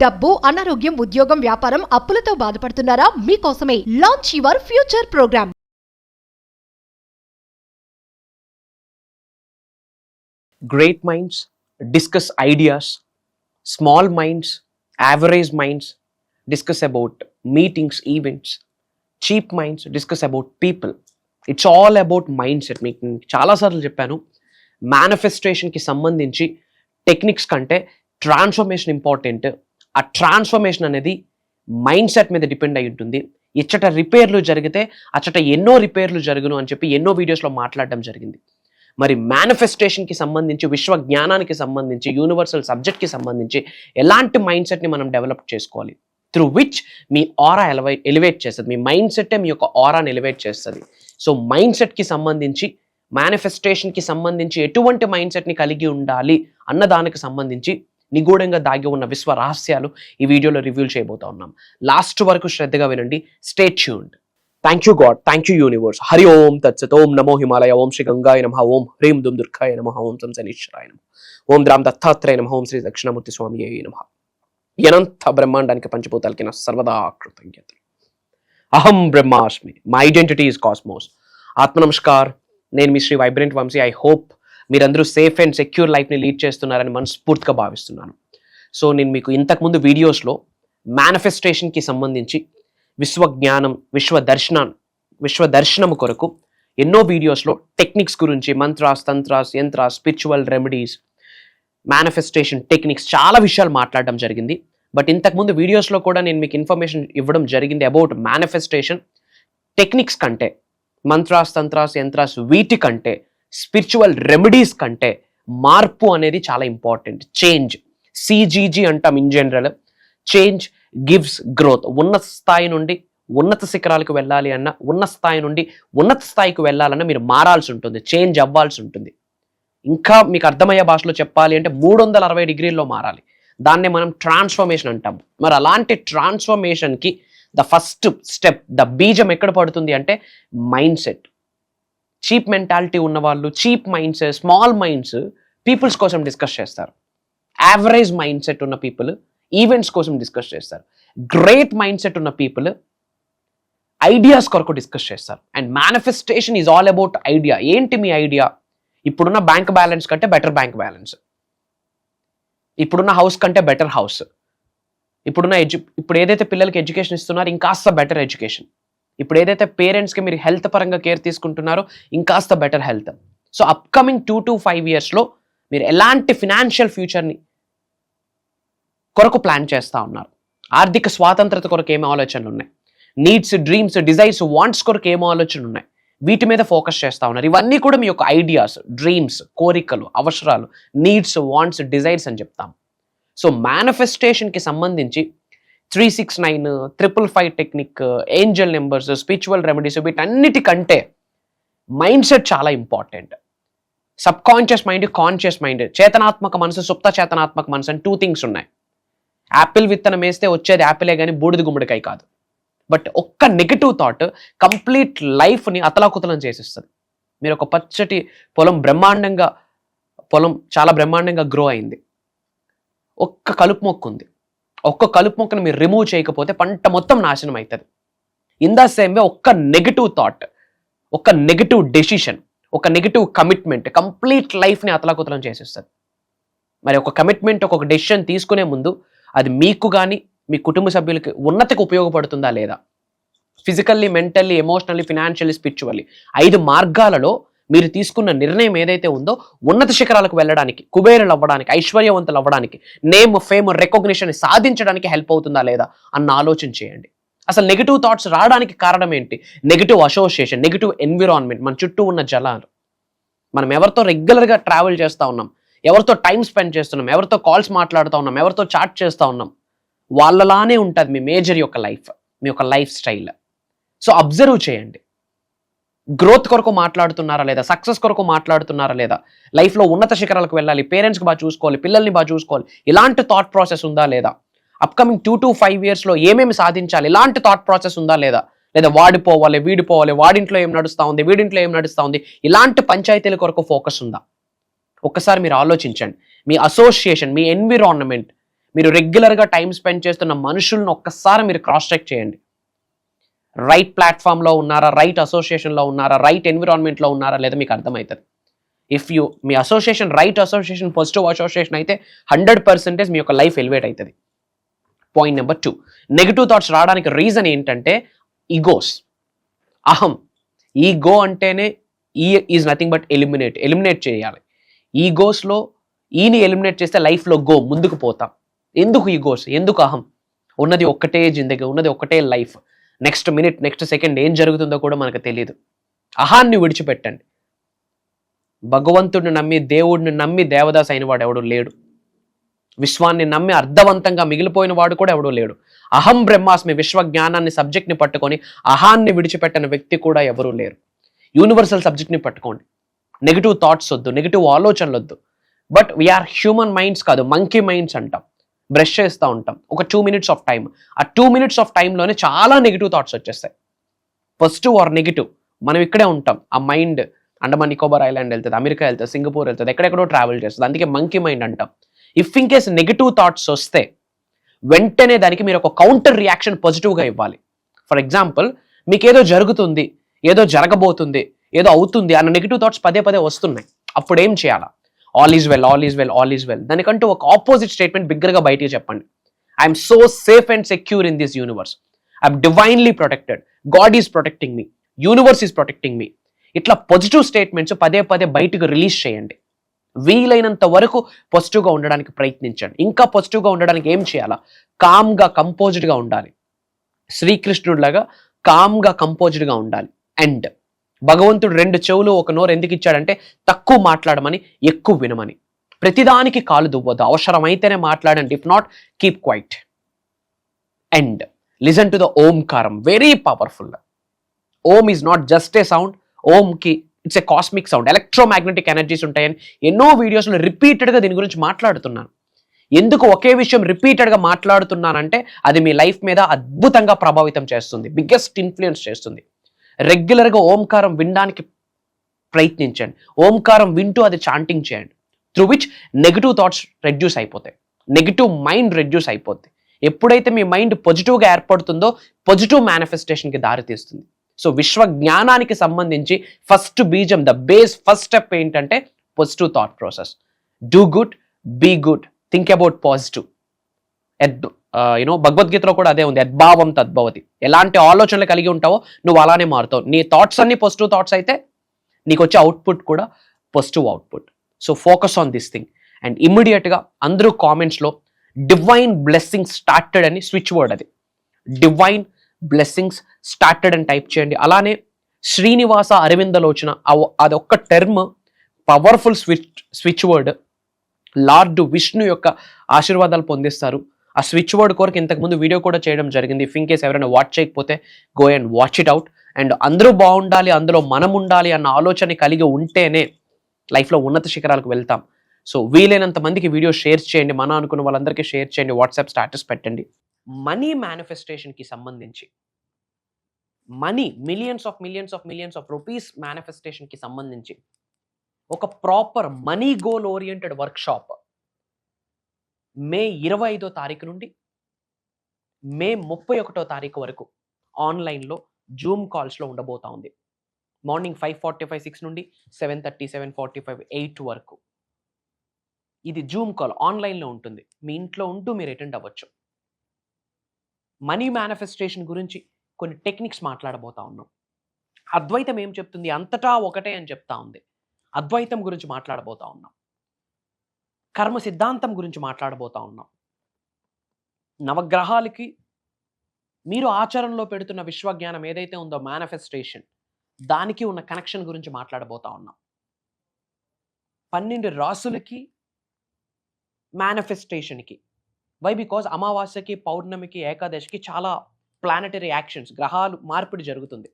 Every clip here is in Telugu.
డబ్బు, అనారోగ్యం, ఉద్యోగం, వ్యాపారం, అప్పులతో బాధపడుతున్నారా? మీకోసమే launch your future programme. Great minds discuss ideas, small minds, average minds discuss about meetings, events, cheap minds discuss about people. It's all about mindset. మీకు చాలాసార్లు చెప్పాను, మేనిఫెస్టేషన్కి సంబంధించి టెక్నిక్స్ కంటే ట్రాన్స్ఫర్మేషన్ ఇంపార్టెంట్. ఆ ట్రాన్స్ఫర్మేషన్ అనేది మైండ్ సెట్ మీద డిపెండ్ అయి ఉంటుంది. ఇచ్చట రిపేర్లు జరిగితే అచ్చట ఎన్నో రిపేర్లు జరుగును అని చెప్పి ఎన్నో వీడియోస్లో మాట్లాడడం జరిగింది. మరి మేనిఫెస్టేషన్కి సంబంధించి, విశ్వ జ్ఞానానికి సంబంధించి, యూనివర్సల్ సబ్జెక్ట్కి సంబంధించి ఎలాంటి మైండ్ సెట్ని మనం డెవలప్ చేసుకోవాలి, through which me aura elevate చేస్తుంది. మీ మైండ్ సెట్టే మీ యొక్క ఆరాని ఎలివేట్ చేస్తుంది. సో మైండ్ సెట్కి సంబంధించి, మేనిఫెస్టేషన్కి సంబంధించి ఎటువంటి మైండ్ సెట్ని కలిగి ఉండాలి అన్న దానికి సంబంధించి నిగూఢంగా దాగి ఉన్న విశ్వ రహస్యాలు ఈ వీడియోలో రివ్యూ చేయబోతా ఉన్నాం. లాస్ట్ వరకు శ్రద్ధగా వినండి. Stay tuned. Thank you god, thank you universe. Hari ఓం తత్సత్. ఓం నమో హిమాలయ. ఓం శ్రీ గంగాయ నమః. ఓం హ్రీం దుమ్ దుర్గాయ నమః. ఓం సం శనీశ్వరాయ నమః. ఓం ద్రాం దత్తాత్రేయ నమః. ఓం శ్రీ దక్షిణామూర్తి స్వామియే నమః. అనంత బ్రహ్మాండానికి పంచభూతాలకి నా సర్వదా కృతజ్ఞతలు. అహం బ్రహ్మాస్మి. My identity is cosmos. ఆత్మ నమస్కార్. నేను మీ Shri vibrant Vamsi. I hope మీరందరూ సేఫ్ అండ్ సెక్యూర్ లైఫ్ని లీడ్ చేస్తున్నారని మనస్ఫూర్తిగా భావిస్తున్నాను. సో నేను మీకు ఇంతకుముందు వీడియోస్లో మేనిఫెస్టేషన్కి సంబంధించి విశ్వజ్ఞానం, విశ్వదర్శనం కొరకు ఎన్నో వీడియోస్లో టెక్నిక్స్ గురించి, mantras, tantras, yantras, spiritual remedies, manifestation techniques, చాలా విషయాలు మాట్లాడడం జరిగింది. బట్ ఇంతకుముందు వీడియోస్లో కూడా నేను మీకు ఇన్ఫర్మేషన్ ఇవ్వడం జరిగింది అబౌట్ మేనిఫెస్టేషన్ టెక్నిక్స్ కంటే, మంత్రాస్, తంత్రాస్, యంత్రాస్ వీటి కంటే, స్పిరిచువల్ రెమెడీస్ కంటే మార్పు అనేది చాలా ఇంపార్టెంట్. చేంజ్, సిజీజీ అంటాం in general. Change gives growth. ఉన్నత స్థాయి నుండి ఉన్నత శిఖరాలకు వెళ్ళాలి అన్న, ఉన్న స్థాయి నుండి ఉన్నత స్థాయికి వెళ్ళాలన్నా మీరు మారాల్సి ఉంటుంది, చేంజ్ అవ్వాల్సి ఉంటుంది. ఇంకా మీకు అర్థమయ్యే భాషలో చెప్పాలి అంటే 360 డిగ్రీల్లో మారాలి. దాన్నే మనం ట్రాన్స్ఫర్మేషన్ అంటాము. మరి అలాంటి ట్రాన్స్ఫర్మేషన్కి ద ఫస్ట్ స్టెప్, ద బీజం ఎక్కడ పడుతుంది అంటే మైండ్ సెట్. చీప్ మెంటాలిటీ ఉన్నవాళ్ళు, cheap minds, small minds peoples కోసం డిస్కస్ చేస్తారు. యావరేజ్ మైండ్ సెట్ ఉన్న పీపుల్ ఈవెంట్స్ కోసం డిస్కస్ చేస్తారు. గ్రేట్ మైండ్ సెట్ ఉన్న పీపుల్ ఐడియాస్ కొరకు డిస్కస్ చేస్తారు. And manifestation is all about idea. ఏంటి మీ ఐడియా? ఇప్పుడున్న బ్యాంక్ బ్యాలెన్స్ కంటే బెటర్ బ్యాంక్ బ్యాలెన్స్, ఇప్పుడున్న హౌస్ కంటే బెటర్ హౌస్, ఇప్పుడు ఏదైతే పిల్లలకి ఎడ్యుకేషన్ ఇస్తున్నారో ఇంకాస్త బెటర్ ఎడ్యుకేషన్, ఇప్పుడు ఏదైతే పేరెంట్స్కి మీరు హెల్త్ పరంగా కేర్ తీసుకుంటున్నారో ఇంకాస్త better health. So upcoming 2 to 5 yearsలో మీరు ఎలాంటి ఫినాన్షియల్ ఫ్యూచర్ని కొరకు ప్లాన్ చేస్తూ ఉన్నారు? ఆర్థిక స్వాతంత్రత కొరకు ఏమి ఆలోచనలు ఉన్నాయి? నీడ్స్, డ్రీమ్స్, డిజైర్స్, వాంట్స్ కొరకు ఏమో ఆలోచనలు ఉన్నాయి? వీటి మీద ఫోకస్ చేస్తూ ఉన్నారు. ఇవన్నీ కూడా మీ యొక్క ఐడియాస్, డ్రీమ్స్, కోరికలు, అవసరాలు, నీడ్స్, వాంట్స్, డిజైర్స్ అని చెప్తాం. సో మేనిఫెస్టేషన్కి సంబంధించి 369, 555 technique, angel numbers, spiritual remedies, వీటన్నిటికంటే మైండ్ సెట్ చాలా important. Subconscious mind, conscious mind, చేతనాత్మక మనసు, సుప్త చేతనాత్మక మనసు అని 2 things ఉన్నాయి. యాపిల్ విత్తనం వేస్తే వచ్చేది యాపిలే కానీ బూడిద గుమ్మడికాయ కాదు. బట్ ఒక్క నెగిటివ్ థాట్ కంప్లీట్ లైఫ్ని అతలాకుతలం చేసేస్తుంది. మీరు ఒక పచ్చటి పొలం చాలా బ్రహ్మాండంగా గ్రో అయింది. ఒక్క కలుపు మొక్క ఉంది. ఒక్క కలుపు మొక్కను మీరు రిమూవ్ చేయకపోతే పంట మొత్తం నాశనం అవుతుంది. ఇన్ ద సేమ్ వే ఒక్క నెగిటివ్ థాట్, ఒక నెగిటివ్ డెసిషన్, ఒక నెగిటివ్ కమిట్మెంట్ కంప్లీట్ లైఫ్ని అతలాకుతలం చేసేస్తుంది. మరి ఒక కమిట్మెంట్, ఒక డెసిషన్ తీసుకునే ముందు అది మీకు కానీ మీ కుటుంబ సభ్యులకి ఉన్నతికి ఉపయోగపడుతుందా లేదా? Physically, mentally, emotionally, financially, spiritually 5 మార్గాలలో మీరు తీసుకున్న నిర్ణయం ఏదైతే ఉందో ఉన్నత శిఖరాలకు వెళ్ళడానికి, కుబేరులు అవ్వడానికి, ఐశ్వర్యవంతులు అవ్వడానికి, నేమ్, ఫేమ్, రికగ్నిషన్ సాధించడానికి హెల్ప్ అవుతుందా లేదా అన్న ఆలోచన చేయండి. అసలు నెగిటివ్ థాట్స్ రావడానికి కారణం ఏంటి? నెగిటివ్ అసోసియేషన్, నెగిటివ్ ఎన్విరాన్మెంట్, మన చుట్టూ ఉన్న జలాలు. మనం ఎవరితో రెగ్యులర్గా ట్రావెల్ చేస్తూ ఉన్నాం, ఎవరితో టైం స్పెండ్ చేస్తున్నాం, ఎవరితో కాల్స్ మాట్లాడుతూ ఉన్నాం, ఎవరితో చాట్ చేస్తూ ఉన్నాం, వాళ్ళలానే ఉంటుంది మీ మేజర్ యొక్క లైఫ్, మీ యొక్క లైఫ్ స్టైల్. సో అబ్జర్వ్ చేయండి. గ్రోత్ కొరకు మాట్లాడుతున్నారా లేదా? సక్సెస్ కొరకు మాట్లాడుతున్నారా లేదా? లైఫ్లో ఉన్నత శిఖరాలకు వెళ్ళాలి, పేరెంట్స్కి బాగా చూసుకోవాలి, పిల్లల్ని బాగా చూసుకోవాలి, ఇలాంటి థాట్ ప్రాసెస్ ఉందా లేదా? అప్కమింగ్ 2 to 5 yearsలో ఏమేమి సాధించాలి, ఇలాంటి థాట్ ప్రాసెస్ ఉందా లేదా? లేదా వాడిపోవాలి, వీడిపోవాలి, వాడింట్లో ఏం నడుస్తూ ఉంది, వీడింట్లో ఏం నడుస్తూ ఉంది, ఇలాంటి పంచాయతీల కొరకు ఫోకస్ ఉందా? ఒక్కసారి మీరు ఆలోచించండి. మీ అసోసియేషన్, మీ ఎన్విరాన్మెంట్, మీరు రెగ్యులర్గా టైం స్పెండ్ చేస్తున్న మనుషులను ఒక్కసారి మీరు క్రాస్ చెక్ చేయండి. రైట్ ప్లాట్ఫామ్లో ఉన్నారా, రైట్ అసోసియేషన్లో ఉన్నారా, రైట్ ఎన్విరాన్మెంట్లో ఉన్నారా లేదా మీకు అర్థమవుతుంది. If you me association right association, positive association అయితే 100% మీ యొక్క లైఫ్ ఎలివేట్ అవుతుంది. పాయింట్ నెంబర్ 2, నెగిటివ్ థాట్స్ రావడానికి రీజన్ ఏంటంటే ఈగోస్, అహం. ఈగో అంటేనే ఈజ్ నథింగ్ బట్ ఎలిమినేట్ చేయాలి. ఈగోస్లో ఈని ఎలిమినేట్ చేస్తే లైఫ్లో ముందుకు పోతాం. ఎందుకు ఈగోస్, ఎందుకు అహం? ఉన్నది ఒక్కటే జిందగీ, ఉన్నది ఒక్కటే life. Next minute, next second ఏం జరుగుతుందో కూడా మనకు తెలియదు. అహాన్ని విడిచిపెట్టండి. భగవంతుడిని నమ్మి, దేవుడిని నమ్మి దేవదాస్ అయిన వాడు ఎవడు లేడు. విశ్వాన్ని నమ్మి అర్థవంతంగా మిగిలిపోయిన వాడు కూడా ఎవడూ లేడు. అహం బ్రహ్మాస్మి, విశ్వ జ్ఞానాన్ని సబ్జెక్ట్ని పట్టుకొని అహాన్ని విడిచిపెట్టిన వ్యక్తి కూడా ఎవరూ లేరు. యూనివర్సల్ సబ్జెక్ట్ని పట్టుకోండి. నెగిటివ్ థాట్స్ వద్దు, నెగిటివ్ ఆలోచనలు వద్దు. బట్ వీఆర్ హ్యూమన్ మైండ్స్ కాదు, మంకీ మైండ్స్ అంటాం. బ్రష్ చేస్తూ ఉంటాం, ఒక 2 minutes ఆఫ్ టైం. ఆ 2 minutes ఆఫ్ టైంలోనే చాలా నెగిటివ్ థాట్స్ వచ్చేస్తాయి. పాజిటివ్ ఆర్ నెగిటివ్, మనం ఇక్కడే ఉంటాం. ఆ మైండ్ అండమాన్ నికోబార్ ఐలాండ్ వెళ్తుంది, అమెరికా వెళ్తుంది, సింగపూర్ వెళ్తుంది, ఎక్కడెక్కడో ట్రావెల్ చేస్తుంది. అందుకే మంకీ మైండ్ అంటాం. If in case negative thoughts వస్తే వెంటనే దానికి మీరు ఒక కౌంటర్ రియాక్షన్ పాజిటివ్గా ఇవ్వాలి. ఫర్ ఎగ్జాంపుల్, మీకు ఏదో జరుగుతుంది, ఏదో జరగబోతుంది, ఏదో అవుతుంది అన్న నెగిటివ్ థాట్స్ పదే పదే వస్తున్నాయి. అప్పుడు ఏం చేయాలా? All is well, all is well, all is well. దానికంటూ ఒక ఆపోజిట్ స్టేట్మెంట్ బిగ్గరగా బయటికి చెప్పండి. I'm so safe and secure in this universe. I'm divinely protected. God is protecting me. Universe is protecting me. ఇట్లా పాజిటివ్ స్టేట్మెంట్స్ పదే పదే బయటకు రిలీజ్ చేయండి. వీలైనంత వరకు పాజిటివ్గా ఉండడానికి ప్రయత్నించండి. ఇంకా పాజిటివ్గా ఉండడానికి ఏం చేయాలా? కామ్గా, కంపోజ్డ్గా ఉండాలి. శ్రీకృష్ణుడిలాగా కామ్గా, కంపోజ్డ్గా ఉండాలి. అండ్ భగవంతుడు 2 చెవులు 1 నోరు ఎందుకు ఇచ్చాడంటే తక్కువ మాట్లాడమని, ఎక్కువ వినమని. ప్రతిదానికి కాలు దువ్వద్దు, అవసరమైతేనే మాట్లాడండి. If not, keep quiet. And listen to the ఓంకారం, very powerful. Om is not just a sound. ఓంకి it's a cosmic sound. Electromagnetic energies ఉంటాయని ఎన్నో వీడియోస్లో రిపీటెడ్గా దీని గురించి మాట్లాడుతున్నాను. ఎందుకు ఒకే విషయం రిపీటెడ్గా మాట్లాడుతున్నానంటే అది మీ లైఫ్ మీద అద్భుతంగా ప్రభావితం చేస్తుంది, బిగ్గెస్ట్ ఇన్ఫ్లుయెన్స్ చేస్తుంది. రెగ్యులర్గా ఓంకారం వినడానికి ప్రయత్నించండి. ఓంకారం వింటూ అది చాంటింగ్ చేయండి. Through which negative thoughts reduce అయిపోతాయి, నెగిటివ్ మైండ్ రెడ్యూస్ అయిపోద్ది. ఎప్పుడైతే మీ మైండ్ పాజిటివ్గా ఏర్పడుతుందో పాజిటివ్ మేనిఫెస్టేషన్కి దారితీస్తుంది. సో విశ్వ జ్ఞానానికి సంబంధించి ఫస్ట్ బీజం, ద బేస్, ఫస్ట్ స్టెప్ ఏంటంటే positive thought process. Do good, be good, think about positive. భగవద్గీతలో కూడా అదే ఉంది, యద్భావం తద్భవతి. ఎలాంటి ఆలోచనలు కలిగి ఉంటావో నువ్వు అలానే మారుతావు. నీ థాట్స్ అన్ని పాజిటివ్ థాట్స్ అయితే నీకు వచ్చే అవుట్పుట్ కూడా positive output. So focus on this thing. And ఇమ్మీడియట్గా అందరూ కామెంట్స్లో డివైన్ బ్లెస్సింగ్స్ స్టార్టెడ్ అని స్విచ్ వర్డ్, అది డివైన్ బ్లెస్సింగ్స్ స్టార్టెడ్ అని టైప్ చేయండి. అలానే శ్రీనివాస అరవిందలోచన, అదొక్క term powerful switch word. Lord Vishnu యొక్క ఆశీర్వాదాలు పొందిస్తారు. ఆ స్విచ్ వర్డ్ కొరకు ఇంతకుముందు వీడియో కూడా చేయడం జరిగింది. ఇఫ్ ఇన్ కేస్ ఎవరైనా వాచ్ చేయకపోతే go and watch it out. And అందరూ బాగుండాలి, అందులో మనం ఉండాలి అన్న ఆలోచన కలిగి ఉంటేనే లైఫ్లో ఉన్నత శిఖరాలకు వెళ్తాం. సో వీలైనంత మందికి వీడియో షేర్ చేయండి, మన అనుకున్న వాళ్ళందరికీ షేర్ చేయండి, వాట్సాప్ స్టాటస్ పెట్టండి. మనీ మేనిఫెస్టేషన్కి సంబంధించి, మనీ మిలియన్స్ ఆఫ్ రూపీస్ మేనిఫెస్టేషన్కి సంబంధించి ఒక proper money goal oriented workshop May 25వ తారీఖు నుండి మే 31వ తారీఖు వరకు ఆన్లైన్లో జూమ్ కాల్స్లో ఉండబోతా ఉంది. మార్నింగ్ 5:45, 6 నుండి 7:30, 7:45, 8 వరకు. ఇది జూమ్ కాల్ ఆన్లైన్లో ఉంటుంది. మీ ఇంట్లో ఉంటూ మీరు అటెండ్ అవ్వచ్చు. మనీ మేనిఫెస్టేషన్ గురించి కొన్ని టెక్నిక్స్ మాట్లాడబోతా ఉన్నాం. అద్వైతం ఏం చెప్తుంది? అంతటా ఒకటే అని చెప్తా ఉంది. అద్వైతం గురించి మాట్లాడబోతా ఉన్నాం. కర్మ సిద్ధాంతం గురించి మాట్లాడబోతా ఉన్నాం. నవగ్రహాలకి మీరు ఆచరణలో పెడుతున్న విశ్వజ్ఞానం ఏదైతే ఉందో మేనిఫెస్టేషన్, దానికి ఉన్న కనెక్షన్ గురించి మాట్లాడబోతా ఉన్నాం. 12 రాసులకి మేనిఫెస్టేషన్కి. వై? బికాజ్ అమావాస్యకి, పౌర్ణమికి, ఏకాదశికి చాలా ప్లానెటరీ యాక్షన్స్, గ్రహాలు మార్పిడి జరుగుతుంది.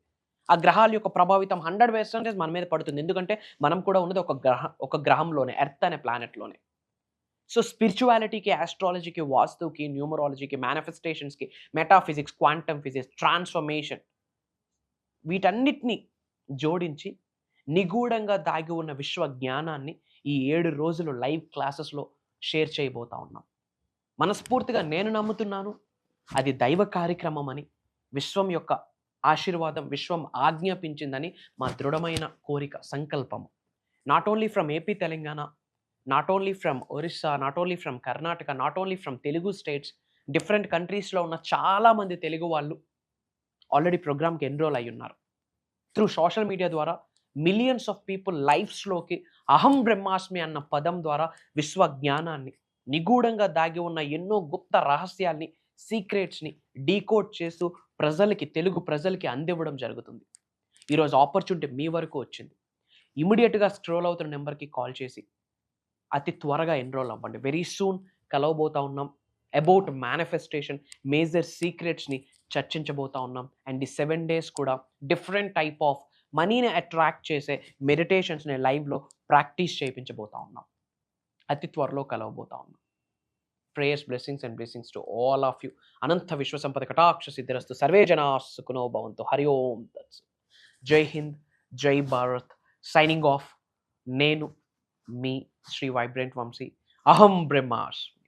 ఆ గ్రహాల యొక్క ప్రభావితం 100% మన మీద పడుతుంది. ఎందుకంటే మనం కూడా ఉన్నది ఒక గ్రహంలోనే, ఎర్త్ అనే ప్లానెట్లోనే. సో స్పిరిచువాలిటీకి, ఆస్ట్రాలజీకి, వాస్తుకి, న్యూమరాలజీకి, మేనిఫెస్టేషన్స్కి, మెటాఫిజిక్స్, క్వాంటమ్ ఫిజిక్స్, ట్రాన్స్ఫర్మేషన్, వీటన్నిటిని జోడించి నిగూఢంగా దాగి ఉన్న విశ్వ జ్ఞానాన్ని ఈ 7 రోజులు లైవ్ క్లాసెస్లో షేర్ చేయబోతా ఉన్నాం. మనస్ఫూర్తిగా నేను నమ్ముతున్నాను అది దైవ కార్యక్రమం అని, విశ్వం యొక్క ఆశీర్వాదం విశ్వం ఆజ్ఞాపించిందని మా దృఢమైన కోరిక, సంకల్పము. Not only from AP Telangana, not only from Orissa, not only from Karnataka, not only from Telugu states, different కంట్రీస్లో ఉన్న చాలామంది తెలుగు వాళ్ళు ఆల్రెడీ ప్రోగ్రామ్కి ఎన్రోల్ అయి ఉన్నారు. త్రూ సోషల్ మీడియా ద్వారా మిలియన్స్ ఆఫ్ పీపుల్ లైఫ్స్లోకి అహం బ్రహ్మాస్మి అన్న పదం ద్వారా విశ్వ జ్ఞానాన్ని, నిగూఢంగా దాగి ఉన్న ఎన్నో గుప్త రహస్యాల్ని, సీక్రెట్స్ని డీకోడ్ చేస్తూ ప్రజలకి, తెలుగు ప్రజలకి అందివ్వడం జరుగుతుంది. ఈరోజు ఆపర్చునిటీ మీ వరకు వచ్చింది. ఇమీడియట్గా స్క్రోల్ అవుతున్న నెంబర్కి కాల్ చేసి అతి త్వరగా ఎన్రోల్ అవ్వండి. వెరీ సూన్ కలవబోతా ఉన్నాం. అబౌట్ మేనిఫెస్టేషన్ మేజర్ సీక్రెట్స్ని చర్చించబోతా ఉన్నాం. అండ్ ఈ 7 days కూడా డిఫరెంట్ టైప్ ఆఫ్ మనీని అట్రాక్ట్ చేసే మెడిటేషన్స్ని లైవ్లో ప్రాక్టీస్ చేయించబోతా ఉన్నాం. అతి త్వరలో కలవబోతా ఉన్నాం. Prayers, blessings and blessings to all of you. అనంత విశ్వ సంపద కటాక్ష సిద్ధిరస్తు. సర్వే జనా సుఖినో భవంతు. హరి ఓం తత్సత్. జై హింద్, జై భారత్. Signing off. నేను మీ శ్రీ వైబ్రెంట్ వంశీ. అహం బ్రహ్మాస్మి.